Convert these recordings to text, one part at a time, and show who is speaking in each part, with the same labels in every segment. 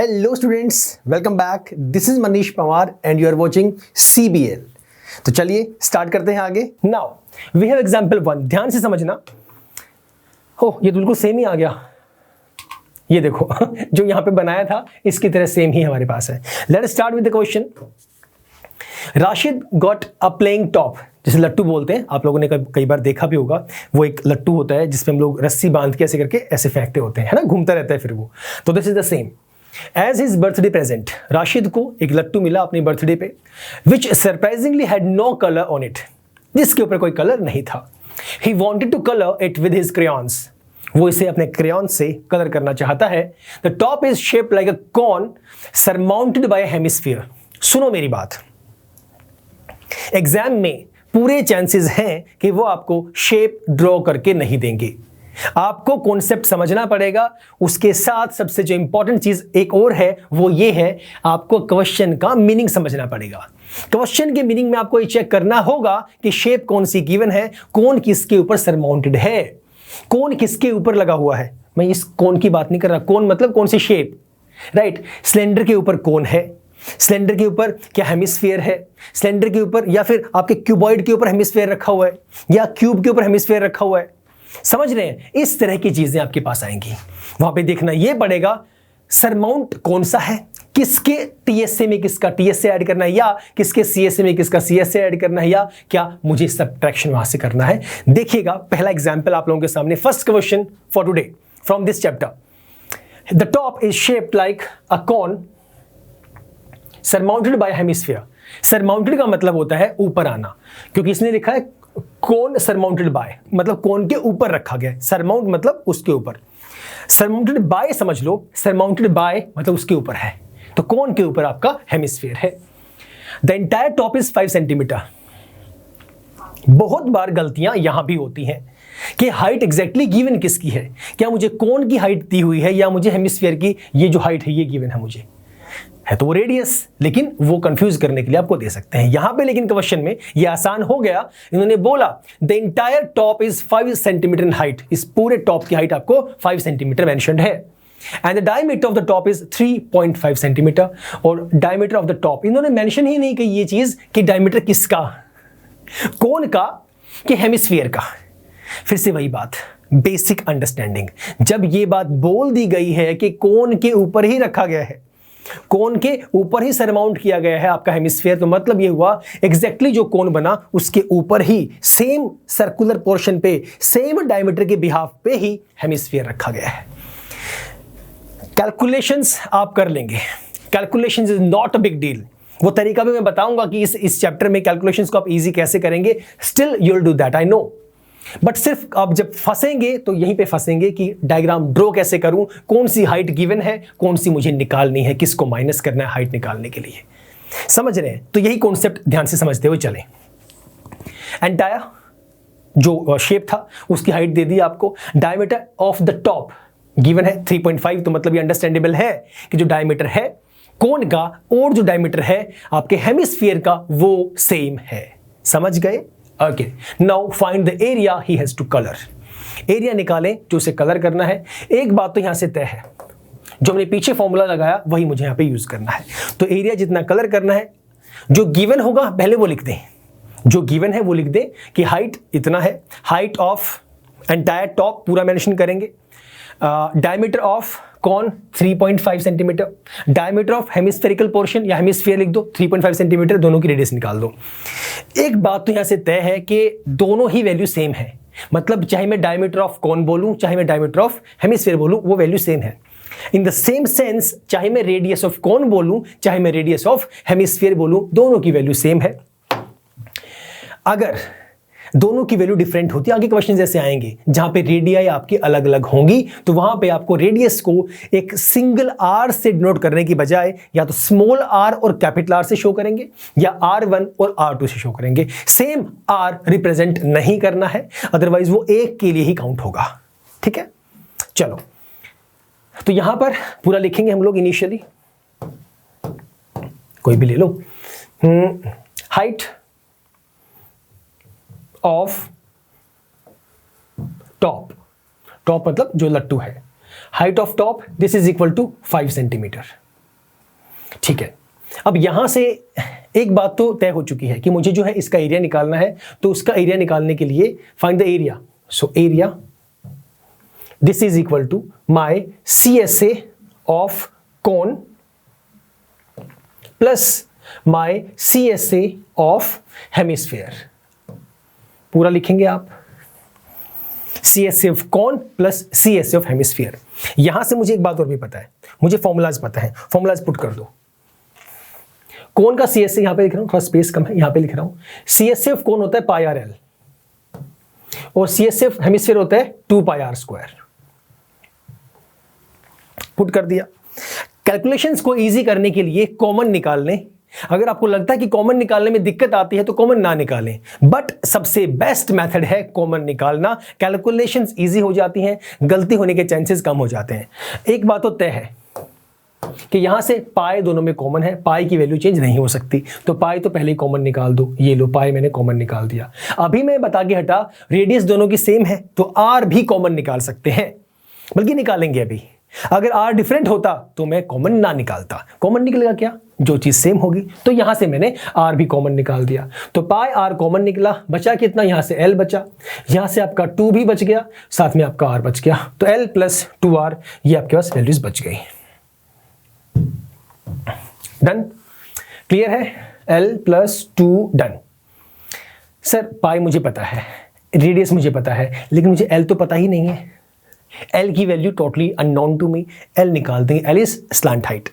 Speaker 1: Hello students, welcome back. This is Manish Pawar and you are watching CBL. तो चलिए start करते हैं आगे. Now we have example 1. ध्यान से समझना. ये तो बिल्कुल सेम ही आ गया. ये देखो जो यहाँ पे बनाया था इसकी तरह सेम ही हमारे पास है. Let's start with the question. Rashid got a playing top. जैसे लट्टू बोलते हैं, आप लोगों ने कई बार देखा भी होगा. वो एक लट्टू होता है जिसपे हम लोग रस्सी बांध के ऐसे करके ऐसे फेंकते होते हैं, है ना, घूमता रहता है फिर वो. तो this is the same. As his birthday present, Rashid को एक लट्टू मिला अपनी बर्थडे पे, which surprisingly had no colour on it, जिसके ऊपर कोई कलर नहीं था. He wanted to colour it with his crayons, वो इसे अपने क्रेयॉन से कलर करना चाहता है. The top is shaped like a corn surmounted by hemisphere. सुनो मेरी बात, एग्जाम में पूरे चांसेस हैं कि वो आपको शेप ड्रॉ करके नहीं देंगे. आपको कॉन्सेप्ट समझना पड़ेगा. उसके साथ सबसे जो इंपॉर्टेंट चीज एक और है वो ये है, आपको क्वेश्चन का मीनिंग समझना पड़ेगा. क्वेश्चन के मीनिंग में आपको ये चेक करना होगा कि शेप कौन सी गिवन है, कौन किसके ऊपर सरमाउंटेड है, कौन किसके ऊपर लगा हुआ है. मैं इस कौन की बात नहीं कर रहा. कौन मतलब कौन सी शेप, राइट. सिलेंडर के ऊपर कौन है, सिलेंडर के ऊपर क्या हेमिस्फीयर है, सिलेंडर के ऊपर या फिर आपके क्यूबॉइड के ऊपर हेमिस्फीयर रखा हुआ है या क्यूब के ऊपर हेमिस्फीयर रखा हुआ है. समझ रहे हैं, इस तरह की चीजें आपके पास आएंगी. वहां पे देखना यह पड़ेगा सरमाउंट कौन सा है, किसके टीएसए में किसका टीएसए ऐड करना है, या किसके सीएसए में किसका सीएसए ऐड करना है, या क्या मुझे सब्ट्रैक्शन वहां से करना है. देखिएगा पहला एग्जांपल आप लोगों के सामने. First question for today from this chapter. The top is shaped like a corn surmounted by hemisphere. Surmounted का मतलब होता है ऊपर आना, क्योंकि इसने लिखा है कौन सरमाउंटेड बाय, मतलब कौन के ऊपर रखा गया. सरमाउंट मतलब उसके ऊपर, सरमाउंटेड बाय समझ लो, सरमाउंटेड बाय मतलब उसके ऊपर है. तो कौन के ऊपर आपका हेमिस्फीयर है. The entire top is 5 centimetre. बहुत बार गलतियां यहां भी होती हैं कि हाइट एग्जैक्टली गिवन किसकी है. क्या मुझे कौन की हाइट दी हुई है या मुझे हेमिस्फीयर की ये जो हाइट है ये गिवन है, मुझे है तो वो रेडियस, लेकिन वो कंफ्यूज करने के लिए आपको दे सकते हैं यहां पे. लेकिन क्वेश्चन में ये आसान हो गया. इन्होंने बोला the entire top is 5 centimetre in height. इस पूरे टॉप की हाइट आपको 5 सेंटीमीटर मेंशन्ड है. And the diameter of the top is 3.5 centimetre. और डायमीटर ऑफ द टॉप इन्होंने मेंशन ही नहीं की ये चीज कि डायमीटर किसका, कौन का कि हेमिस्फीयर का. फिर से वही बात, बेसिक अंडरस्टैंडिंग. जब ये बात बोल दी गई है कि कौन के ऊपर ही रखा गया है, कोन के ऊपर ही सरमाउंट किया गया है आपका हेमिस्फीयर, तो मतलब ये हुआ एग्जैक्टली जो कोन बना उसके ऊपर ही सेम सर्कुलर पोर्शन पे सेम डायमीटर के बिहाफ पे ही हेमिस्फीयर रखा गया है. कैलकुलेशंस आप कर लेंगे. Calculations is not a big deal. वो तरीका भी मैं बताऊंगा कि इस चैप्टर में कैलकुलेशंस को आप इजी कैसे करेंगे. Still you will do that, I know. But सिर्फ आप जब फंसेंगे तो यहीं पे फंसेंगे कि डायग्राम ड्रॉ कैसे करूं, कौन सी हाइट गिवन है, कौन सी मुझे निकालनी है, किसको माइनस करना है हाइट निकालने के लिए. समझ रहे हैं, तो यही कॉन्सेप्ट ध्यान से समझते हुए चलें. एंटायर जो शेप था उसकी हाइट दे दी आपको. Diameter of the top given है 3.5, तो मतलब ये अंडरस्टैंडेबल है कि जो डायमीटर है कोन का और जो डायमीटर है आपके हेमिस्फीयर का वो सेम है. समझ गए. Okay, now find the area he has to colour. Area निकालें जो उसे कलर करना है. एक बात तो यहां से तय है, जो हमने पीछे फॉर्मूला लगाया वही मुझे यहां पे यूज करना है. तो एरिया जितना कलर करना है, जो गिवन होगा पहले वो लिख दें. जो गिवन है वो लिख दें कि हाइट इतना है. हाइट ऑफ एंटायर टॉप पूरा मेंशन करेंगे. Diameter of cone 3.5 centimetre. Diameter of hemispherical portion या हेमिस्फीयर लिख दो 3.5 सेंटीमीटर. दोनों की रेडियस निकाल दो. एक बात तो यहां से तय है कि दोनों ही वैल्यू सेम है. मतलब चाहे मैं डायमीटर ऑफ कॉन बोलूं चाहे मैं डायमीटर ऑफ हेमिस्फीयर बोलूं वो वैल्यू सेम है. इन द सेम सेंस चाहे मैं रेडियस ऑफ कॉन बोलूं चाहे मैं रेडियस ऑफ हेमिस्फीयर बोलूं, दोनों की वैल्यू सेम है. अगर दोनों की वैल्यू डिफरेंट होती है, आगे क्वेश्चन जैसे आएंगे जहां पे रेडियाई आपकी अलग अलग होंगी, तो वहां पे आपको रेडियस को एक सिंगल आर से डिनोट करने की बजाय या तो स्मॉल आर और कैपिटल आर से शो करेंगे या R1 और R2 से शो करेंगे. सेम आर रिप्रेजेंट नहीं करना है, अदरवाइज वो एक के लिए ही काउंट होगा. ठीक है, चलो तो यहां पर पूरा लिखेंगे हम लोग. इनिशियली कोई भी ले लो. हाइट ऑफ टॉप मतलब जो लट्टू है, height of top this is equal to 5 centimetre. ठीक है, अब यहां से एक बात तो तय हो चुकी है कि मुझे जो है इसका एरिया निकालना है, तो उसका एरिया निकालने के लिए find the area. So area this is equal to my CSA of cone plus my CSA of hemisphere. पूरा लिखेंगे आप, CSA of cone plus CSA of hemisphere. यहां से मुझे एक बात और भी पता है, मुझे फॉर्मूलाज पता है, फॉर्मूलाज पुट कर दो। कोन का CSA यहां पे लिख रहा हूं, थोड़ा स्पेस कम है, यहां पे लिख रहा हूं। CSA ऑफ कोन होता है पाई आर एल और CSA ऑफ हेमिस्फीयर होता है 2 पाई आर स्क्वायर। पुट कर दिया। कैलकुलेशंस को इजी करने के लिए कॉमन निकाल लें। अगर आपको लगता है कि कॉमन निकालने में दिक्कत आती है तो कॉमन ना निकालें, बट सबसे बेस्ट मेथड है कॉमन निकालना। कैलकुलेशंस इजी हो जाती हैं, गलती होने के चांसेस कम हो जाते हैं। एक बात तो तय है कि यहां से पाई दोनों में कॉमन है, पाई की वैल्यू चेंज नहीं हो सकती, तो पाई तो पहले ही कॉमन निकाल दो। ये लो, पाई मैंने कॉमन निकाल दिया। अभी मैं बता के हटा, रेडियस दोनों की सेम है तो आर भी कॉमन निकाल सकते हैं, बल्कि निकालेंगे अभी। अगर आर डिफरेंट होता तो मैं कॉमन ना निकालता। कॉमन निकलेगा क्या, जो चीज सेम होगी। तो यहां से मैंने आर भी कॉमन निकाल दिया, तो पाई आर कॉमन निकला। बचा कितना, यहां से एल बचा, यहां से आपका 2 भी बच गया, साथ में आपका आर बच गया। तो एल प्लस 2r, ये आपके पास वैल्यूज बच गई। डन, क्लियर है, L प्लस 2 डन। सर पाई मुझे पता है, रेडियस मुझे पता है, लेकिन मुझे L तो पता ही नहीं है। L की value totally unknown to me, L निकाल देंगे। L is slant height.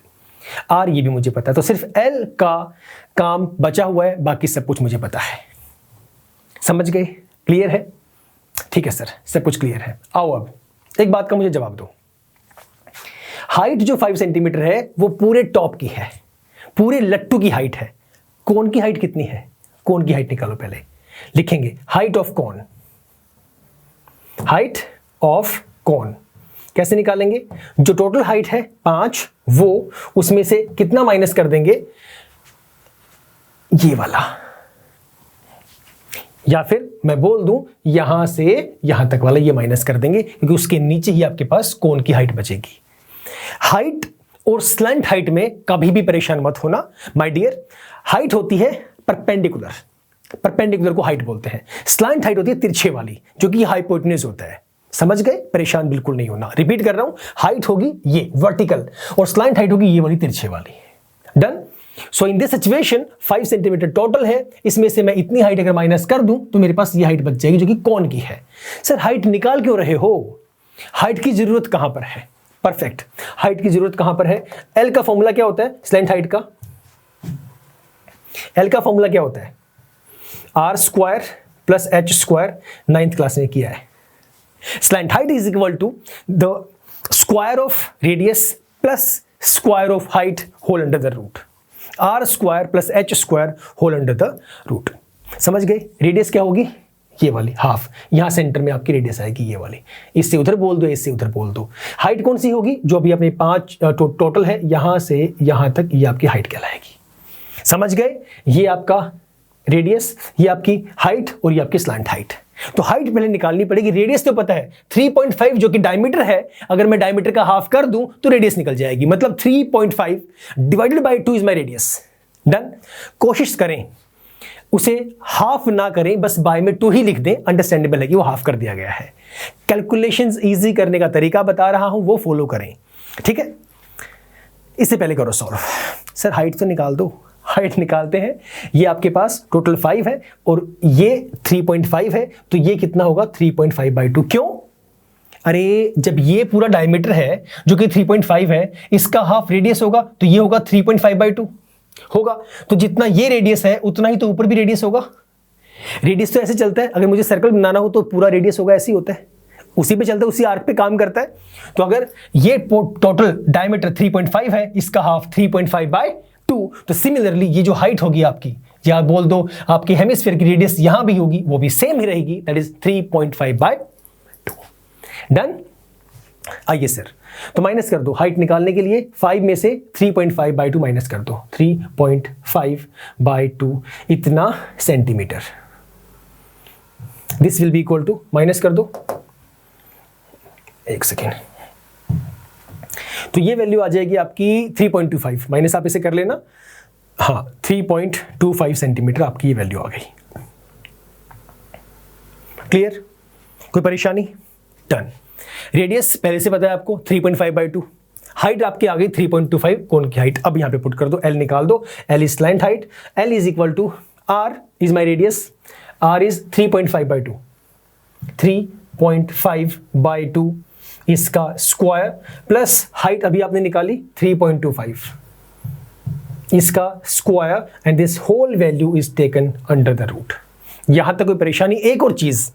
Speaker 1: R ये भी मुझे पता है, तो सिर्फ L का काम बचा हुआ है, बाकी सब कुछ मुझे पता है। समझ गए, क्लियर है? ठीक है सर, सब कुछ क्लियर है। आओ अब एक बात का मुझे जवाब दो। हाइट जो 5 सेंटीमीटर है वो पूरे टॉप की है, पूरे लट्टू की हाइट है। कोन की हाइट कितनी है, कोन की हाइट निकालो। पहले लिखेंगे height of cone, height of cone कैसे निकालेंगे? जो टोटल हाइट है 5, वो उसमें से कितना माइनस कर देंगे, ये वाला, या फिर मैं बोल दूं यहां से यहां तक वाला ये माइनस कर देंगे, क्योंकि उसके नीचे ही आपके पास कोन की हाइट बचेगी। हाइट और स्लैंट हाइट में कभी भी परेशान मत होना माय डियर। हाइट होती है परपेंडिकुलर, परपेंडिकुलर को हाइट बोलते हैं। स्लैंट हाइट होती है तिरछे वाली, जो कि हाइपोटेन्यूज होता है। समझ गए? परेशान बिल्कुल नहीं होना। रिपीट कर रहा हूं, हाइट होगी ये वर्टिकल और स्लैंट हाइट होगी ये वाली तिरछे वाली। Done. So in this situation 5 centimetre total है, इसमें से मैं इतनी हाइट अगर माइनस कर दूं तो मेरे पास ये हाइट बच जाएगी, जो कि कोन की है। सर हाइट निकाल क्यों रहे हो? हाइट की जरूरत कहां पर है? परफेक्ट, हाइट की जरूरत कहां पर है? एल का फॉर्मूला क्या होता है स्लैंट हाइट का? एल का फॉर्मूला क्या होता है? R square plus H square, 9th class में किया है। Slant height is equal to the square of radius plus square of height whole under the root. R square plus H square whole under the root. समझ गए? Radius क्या होगी? ये वाली half, यहां सेंटर में आपकी रेडियस आएगी ये वाली। इससे उधर बोल दो, इससे उधर बोल दो। हाइट कौन सी होगी? जो अभी अपने 5 टोटल है, यहां से यहां तक, ये आपकी हाइट कहलाएगी। समझ गए? ये आपका रेडियस, ये आपकी हाइट और ये आपकी स्लैंट हाइट। तो हाइट पहले निकालनी पड़ेगी। रेडियस तो पता है 3.5 जो कि डायमीटर है, अगर मैं डायमीटर का हाफ कर दूं तो रेडियस निकल जाएगी। मतलब 3.5 divided by 2 is my radius. Done. कोशिश करें उसे हाफ ना करें, बस बाय में 2 ही लिख दें, अंडरस्टैंडेबल है कि वो हाफ कर दिया गया है। कैलकुलेशंस इजी करने का तरीका बता रहा हूं, वो फॉलो करें। ठीक है, इससे पहले करो सॉल्व। सर हाइट तो निकाल दो। हाइट निकालते हैं। ये आपके पास टोटल 5 है और ये 3.5 है, तो ये कितना होगा? 3.5/2। क्यों? अरे जब ये पूरा डायमीटर है जो कि 3.5 है, इसका हाफ रेडियस होगा, तो ये होगा 3.5/2 होगा। तो जितना ये रेडियस है उतना ही तो ऊपर भी रेडियस होगा। रेडियस तो ऐसे चलता है, अगर मुझे सर्कल बनाना हो तो पूरा रेडियस होगा, ऐसे ही होता है, उसी पे चलता है, उसी आर्क पे काम करता है। तो अगर ये टोटल डायमीटर 3.5 है, इसका हाफ 3.5/2, तो सिमिलरली ये जो हाइट होगी आपकी, या बोल दो आपकी हेमिस्फीयर की रेडियस यहां भी होगी, वो भी सेम ही रहेगी, दैट इज 3.5/2। डन। आइए सर, तो माइनस कर दो। हाइट निकालने के लिए 5 में से 3.5/2 माइनस कर दो। 3.5/2 इतना centimetre. This will be equal to, minus कर दो, एक सेकेंड। तो ये वैल्यू आ जाएगी आपकी 3.25, माइनस आप इसे कर लेना, हाँ 3.25 सेंटीमीटर आपकी ये वैल्यू आ गई। क्लियर, कोई परेशानी? डन। रेडियस पहले से पता है आपको 3.5/2, हाइट आपकी आ गई 3.25, कोन की हाइट अब यहां पे पुट कर दो, एल निकाल दो, L is slant height, L is equal to R is my radius, R is 3.5/2, 3.5/2 इसका स्क्वायर प्लस हाइट अभी आपने निकाली 3.25 इसका square and this whole value is taken under the root. यहां तक कोई परेशानी? एक और चीज,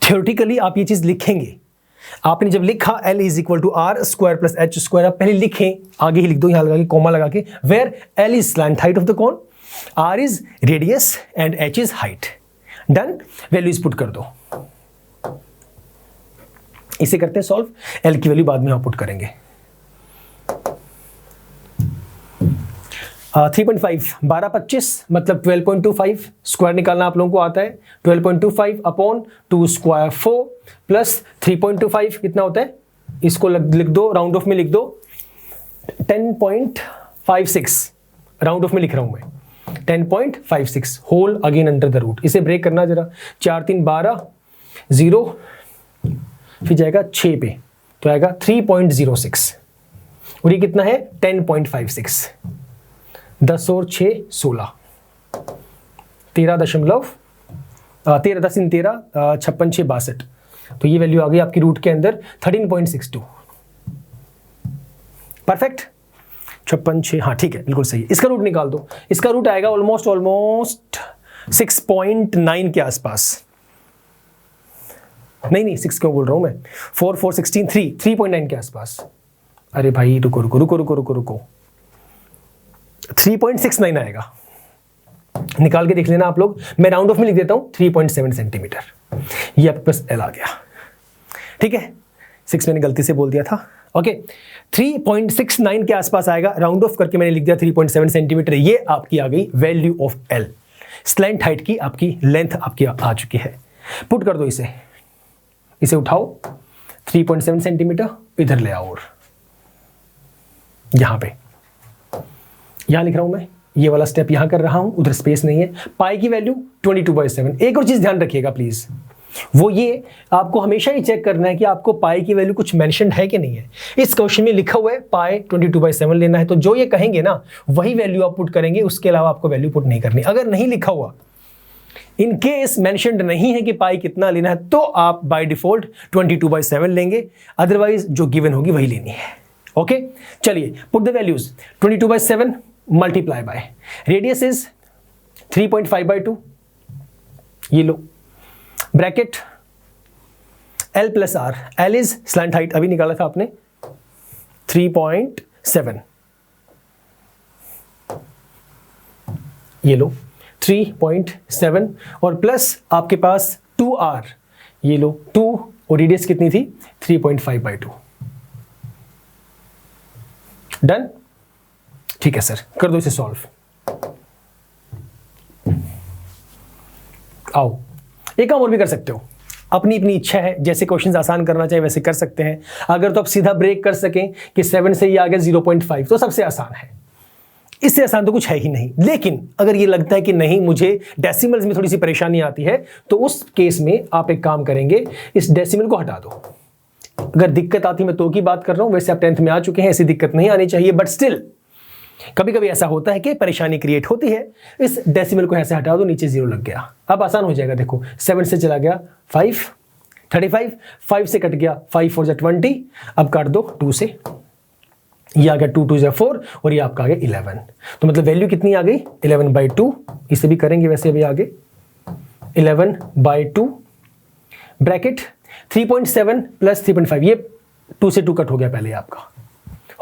Speaker 1: थ्योरेटिकली आप ये चीज लिखेंगे, आपने जब लिखा L is equal to R square plus H square, आप पहले लिखें, आगे ही लिख दो यहां लगा के कॉमा लगा के, where L is slant height of the cone, R is radius and H is height. Done, values put कर दो। इसे करते हैं सॉल्व, L की वैल्यू बाद में हम पुट करेंगे। 3.5 12/25 मतलब 12.25, स्क्वायर निकालना आप लोगों को आता है, 12.25 अपॉन 2 स्क्वायर 4 प्लस 3.25 कितना होता है, इसको लिख दो, राउंड ऑफ में लिख दो 10.56, राउंड ऑफ में लिख रहा हूं मैं 10.56, whole again under the root. इसे ब्रेक करना जरा, 4 3 12 0 फिर जाएगा 6 पे, तो आएगा 3.06 और ये कितना है 10.56, 10 और 6 16, 13 10 × 13 56 6 62, तो ये वैल्यू आ गई आपकी रूट के अंदर 13.62। परफेक्ट, 56 6, हाँ ठीक है बिल्कुल सही। इसका रूट निकाल दो, इसका रूट आएगा ऑलमोस्ट 6.9 के आसपास, नहीं 6 क्यों बोल रहा हूं मैं, 4 4 16 3.9 के आसपास। अरे भाई रुको 3.69 आएगा, निकाल के देख लेना आप लोग, मैं राउंड ऑफ में लिख देता हूं 3.7 सेंटीमीटर, ये आपके पास L आ गया। ठीक है, 6 मैंने गलती से बोल दिया था, ओके 3.69 के आसपास आएगा, राउंड ऑफ करके मैंने लिख दिया 3.7 सेंटीमीटर, ये आपकी आ गई value of L। Slant height की आपकी लेंथ आपकी आ चुकी है, पुट कर दो इसे उठाओ, 3.7 सेंटीमीटर इधर ले आओ, और यहां पे यहां लिख रहा हूं मैं, ये वाला स्टेप यहां कर रहा हूं, उधर स्पेस नहीं है। पाई की वैल्यू 22/7। एक और चीज ध्यान रखिएगा प्लीज, वो ये आपको हमेशा ही चेक करना है कि आपको पाई की वैल्यू कुछ मेंशन है कि नहीं है। इस क्वेश्चन में लिखा हुआ है पाई 22/7 लेना है, तो जो ये कहेंगे ना वही वैल्यू आप पुट करेंगे, उसके अलावा आपको वैल्यू पुट नहीं करनी। अगर नहीं लिखा हुआ, इन केस मेंशन्ड नहीं है कि पाई कितना लेना है, तो आप बाय डिफॉल्ट 22/7 लेंगे, अदरवाइज जो गिवन होगी वही लेनी है। ओके चलिए, put the values, 22/7 multiply by radius is 3.5/2, ये लो bracket L plus R, L is slant height अभी निकाला था आपने 3.7, ये लो 3.7 और प्लस आपके पास 2R, ये लो 2 और रेडियस कितनी थी 3.5/2। डन, ठीक है सर, कर दो इसे सॉल्व। आओ, एक काम और भी कर सकते हो, अपनी अपनी इच्छा है, जैसे क्वेश्चंस आसान करना चाहिए वैसे कर सकते हैं। अगर तो आप सीधा ब्रेक कर सकें कि 7 से ये आ गया 0.5, तो सबसे आसान है, इससे आसान तो कुछ है ही नहीं। लेकिन अगर ये लगता है कि नहीं मुझे डेसिमल्स में थोड़ी सी परेशानी आती है, तो उस केस में आप एक काम करेंगे, इस डेसिमल को हटा दो। अगर दिक्कत आती, मैं तो की बात कर रहा हूं, वैसे आप 10th में आ चुके हैं, ऐसी दिक्कत नहीं आनी चाहिए, बट स्टिल कभी कभी ऐसा होता है कि परेशानी क्रिएट होती है। इस डेसिमल को ऐसे हटा दो, नीचे 0 लग गया, अब आसान हो जाएगा। देखो 7 से चला गया 5, 35, 5 से कट गया 5 4 20, अब काट दो 2 से, ये आ गया 2 2 4 और ये आपका आ गया 11। तो मतलब वैल्यू कितनी आ गई 11/2, इसे भी करेंगे वैसे अभी आगे 11/2 ब्रैकेट 3.7 प्लस 3.5, ये 2 से 2 कट हो गया, पहले आपका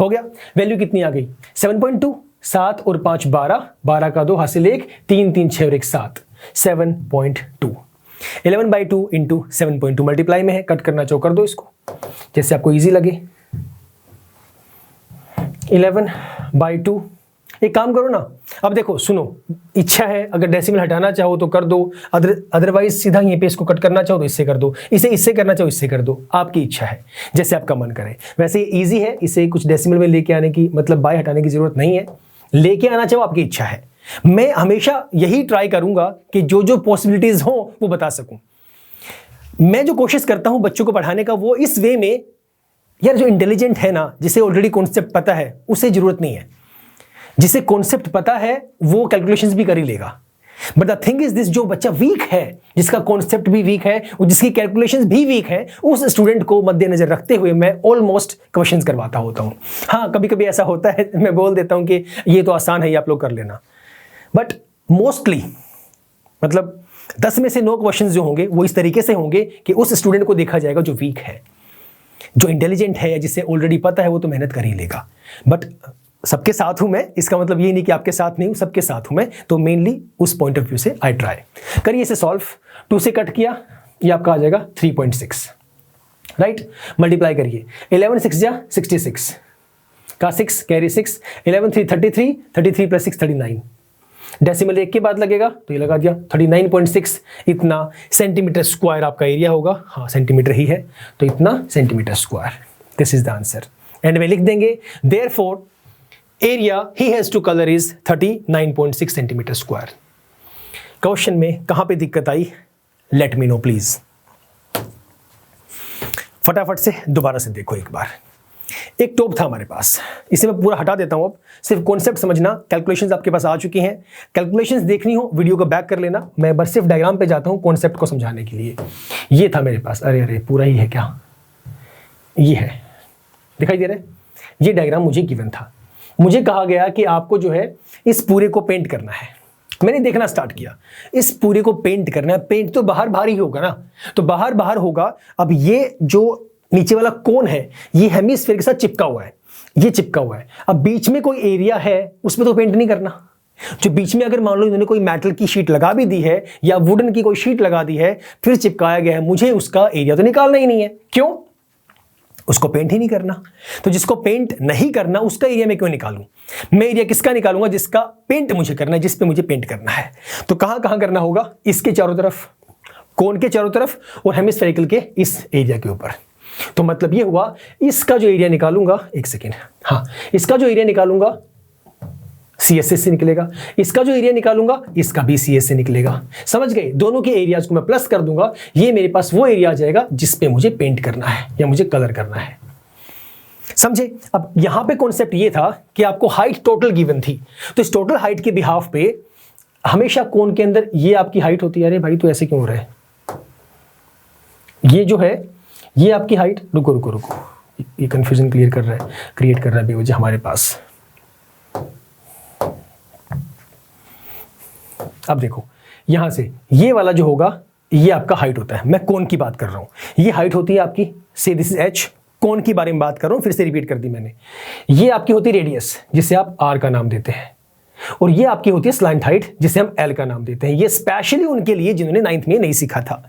Speaker 1: हो गया। वैल्यू कितनी आ गई 7.2, 7 और 5 12, 12 का 2 हासिल 1, 3 3 6 और 1 7, 7.2। 11/2 इंटू 7.2 मल्टीप्लाई में है, कट करना चाहो कर दो इसको, जैसे आपको इजी लगे। 11/2 एक काम करो ना, अब देखो सुनो, इच्छा है अगर डेसिमल हटाना चाहो तो कर दो, अदरवाइज सीधा यहीं पे इसको कट करना चाहो तो इससे कर दो, इसे इससे करना चाहो इससे कर दो, आपकी इच्छा है जैसे आपका मन करे। वैसे ये ईजी है, इसे कुछ डेसिमल में लेके आने की मतलब बाय हटाने की जरूरत नहीं है, लेके आना चाहो आपकी इच्छा है। मैं हमेशा यही ट्राई करूंगा कि जो जो पॉसिबिलिटीज हो वो बता सकूं। मैं जो कोशिश करता हूं बच्चों को पढ़ाने का वो इस वे में, यार जो इंटेलिजेंट है ना, जिसे ऑलरेडी कॉन्सेप्ट पता है, उसे जरूरत नहीं है। जिसे कॉन्सेप्ट पता है वो कैलकुलेशंस भी कर ही लेगा। But the thing is this, जो बच्चा वीक है, जिसका कॉन्सेप्ट भी वीक है और जिसकी कैलकुलेशंस भी वीक है, उस स्टूडेंट को मद्देनजर रखते हुए मैं ऑलमोस्ट क्वेश्चंस करवाता होता हूं। हाँ, कभी कभी ऐसा होता है मैं बोल देता हूं कि ये तो आसान है, ये आप लोग कर लेना, बट मोस्टली मतलब 10 में से 9 क्वेश्चंस जो होंगे वो इस तरीके से होंगे कि उस स्टूडेंट को देखा जाएगा जो वीक है। जो इंटेलिजेंट है या जिसे ऑलरेडी पता है वो तो मेहनत कर ही लेगा। बट सबके साथ हूं मैं, इसका मतलब ये नहीं कि आपके साथ नहीं हूं, सबके साथ हूं मैं, तो मेनली उस पॉइंट ऑफ व्यू से आई ट्राई। करिए इसे सॉल्व, 2 से कट किया, ये आपका आ जाएगा 3.6, राइट। मल्टीप्लाई करिए, 11 6 जा 66 का 6 कैरी 6, 11 3 33, 33 प्लस 6 39, डेसिमल 1 के बाद लगेगा तो ये लगा दिया 39.6, इतना सेंटीमीटर स्क्वायर आपका एरिया होगा। हाँ, सेंटीमीटर ही है तो इतना centimetre square, this is the answer. End में लिख देंगे therefore area he has to colour is 39.6 centimetre square. Question में कहां पे दिक्कत आई, लेट मी नो प्लीज। फटाफट से दोबारा से देखो एक बार। एक टॉप था हमारे पास, इसे मैं पूरा हटा देता हूं, अब सिर्फ कॉन्सेप्ट समझना। कैलकुलेशंस आपके पास आ चुकी हैं, कैलकुलेशंस देखनी हो वीडियो को बैक कर लेना, मैं बस सिर्फ डायग्राम पे जाता हूं कॉन्सेप्ट को समझाने के लिए। ये था मेरे पास, अरे पूरा ही है क्या, ये है, दिखाई दे रहा है, ये डायग्राम मुझे गिवन था। मुझे कहा गया कि आपको जो है इस पूरे को पेंट करना है। मैंने देखना स्टार्ट किया, इस पूरे को पेंट करना है। पेंट तो बाहर ही होगा ना, तो बाहर होगा। अब ये जो नीचे वाला कोन है ये हेमिस्फीयर के साथ चिपका हुआ है, ये चिपका हुआ है। अब बीच में कोई एरिया है उसमें तो पेंट नहीं करना। जो बीच में अगर मान लो इन्होंने कोई मेटल की शीट लगा भी दी है या वुडन की कोई शीट लगा दी है फिर चिपकाया गया है, मुझे उसका एरिया तो निकालना ही नहीं है। क्यों? उसको पेंट ही नहीं करना। तो जिसको पेंट नहीं करना उसका एरिया मैं क्यों निकालूं? मैं एरिया किसका निकालूंगा? जिसका पेंट मुझे करना है, जिस पे मुझे पेंट करना है। तो कहां कहां करना होगा? इसके चारों तरफ, कोन के चारों तरफ और हेमिस्फेरिकल के इस एरिया के ऊपर। तो मतलब ये हुआ, इसका जो एरिया निकालूंगा, एक सेकेंड, हाँ, इसका जो एरिया निकालूंगा CSS से निकलेगा, इसका जो एरिया निकालूंगा इसका भी CS से निकलेगा। समझ गए? दोनों के एरियाज को मैं प्लस कर दूंगा, ये मेरे पास वो एरिया आ जाएगा जिस पे मुझे पेंट करना है या मुझे कलर करना है। समझे? अब यहां पे कॉन्सेप्ट ये था कि आपको हाइट टोटल गिवन थी, तो इस टोटल हाइट के बिहाफ पे हमेशा कोन के अंदर ये आपकी हाइट होती है। अरे भाई तो ऐसे क्यों हो रहा है? ये जो है ये आपकी हाइट, रुको, ये कंफ्यूजन क्रिएट कर रहा है बेवजह हमारे पास। अब देखो यहां से ये वाला जो होगा ये आपका हाइट होता है। मैं कोन की बात कर रहा हूं, ये हाइट होती है आपकी, से दिस इज h, कोन की बारे में बात कर रहा हूं, फिर से रिपीट कर दी मैंने। ये आपकी होती है रेडियस जिसे आप r का नाम देते हैं, और ये आपकी होती है स्लैंट हाइट जिसे हम l का नाम देते हैं। ये स्पेशली उनके लिए जिन्होंने 9th में नहीं सीखा था।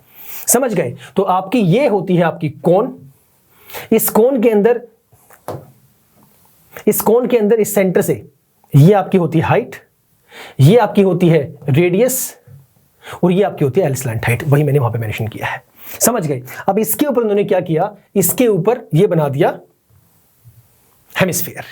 Speaker 1: समझ गए? तो आपकी ये होती है आपकी कोन, इस कोन के अंदर इस सेंटर से ये आपकी होती है हाइट, ये आपकी होती है रेडियस और ये आपकी होती है एल स्लैंट हाइट। वही मैंने वहां पे मेंशन किया है। समझ गए? अब इसके ऊपर उन्होंने क्या किया, इसके ऊपर ये बना दिया हेमिस्फीयर।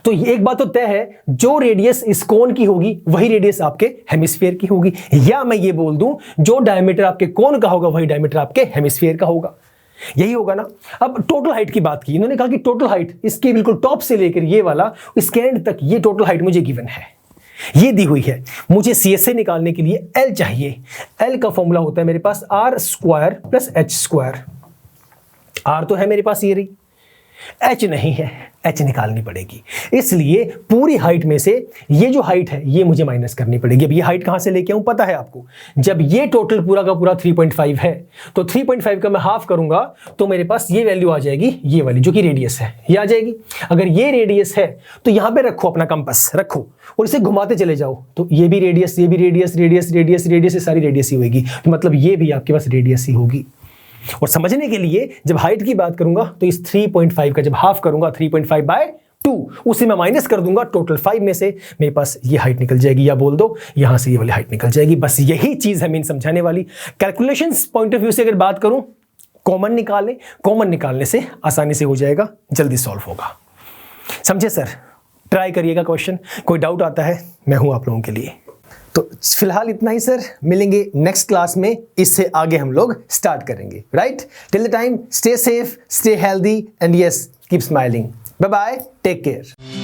Speaker 1: तो एक बात तो तय है, जो रेडियस इस कोन की होगी वही रेडियस आपके हेमिस्फीयर की होगी, या मैं ये बोल दूं जो डायमीटर आपके कोन का होगा वही डायमीटर आपके हेमिस्फीयर का होगा। यही होगा ना। अब टोटल हाइट की बात की, इन्होंने कहा कि टोटल हाइट इसके बिल्कुल टॉप से लेकर ये वाला इसके एंड तक ये टोटल हाइट मुझे गिवन है, ये दी हुई है। मुझे CS से निकालने के लिए L चाहिए। L का फॉर्मूला होता है मेरे पास R square plus H square. R तो है मेरे पास, ये रही, H नहीं है, H निकालनी पड़ेगी। इसलिए पूरी हाइट में से ये जो हाइट है ये मुझे माइनस करनी पड़ेगी। अब ये हाइट कहां से लेके आऊं पता है आपको? जब ये टोटल पूरा का पूरा 3.5 है तो 3.5 का मैं हाफ करूंगा तो मेरे पास ये वैल्यू आ जाएगी, ये वाली जो कि रेडियस है, ये आ जाएगी। अगर ये रेडियस है तो यहां पे रखो अपना कंपास, रखो और इसे घुमाते चले जाओ, तो ये भी रेडियस, ये भी रेडियस, रेडियस रेडियस रेडियस, ये सारी रेडियस ही होगी। तो मतलब ये भी आपके पास रेडियस ही होगी। और समझने के लिए जब हाइट की बात करूंगा तो इस 3.5 का जब हाफ करूंगा 3.5 बाय 2, उसे मैं माइनस कर दूंगा टोटल 5 में से, मेरे पास ये हाइट निकल जाएगी, या बोल दो यहां से ये वाली हाइट निकल जाएगी। बस यही चीज है मेन समझाने वाली। कैलकुलेशंस पॉइंट ऑफ व्यू से अगर बात करूं, कॉमन निकालें, कॉमन निकालने से आसानी से हो जाएगा, जल्दी सॉल्व होगा। समझे सर? ट्राई करिएगा क्वेश्चन, कोई डाउट आता है मैं हूं आप लोगों के लिए। तो फिलहाल इतना ही सर, मिलेंगे नेक्स्ट क्लास में, इससे आगे हम लोग स्टार्ट करेंगे। Right, till the time stay safe, stay healthy and yes keep smiling. Bye bye, take care.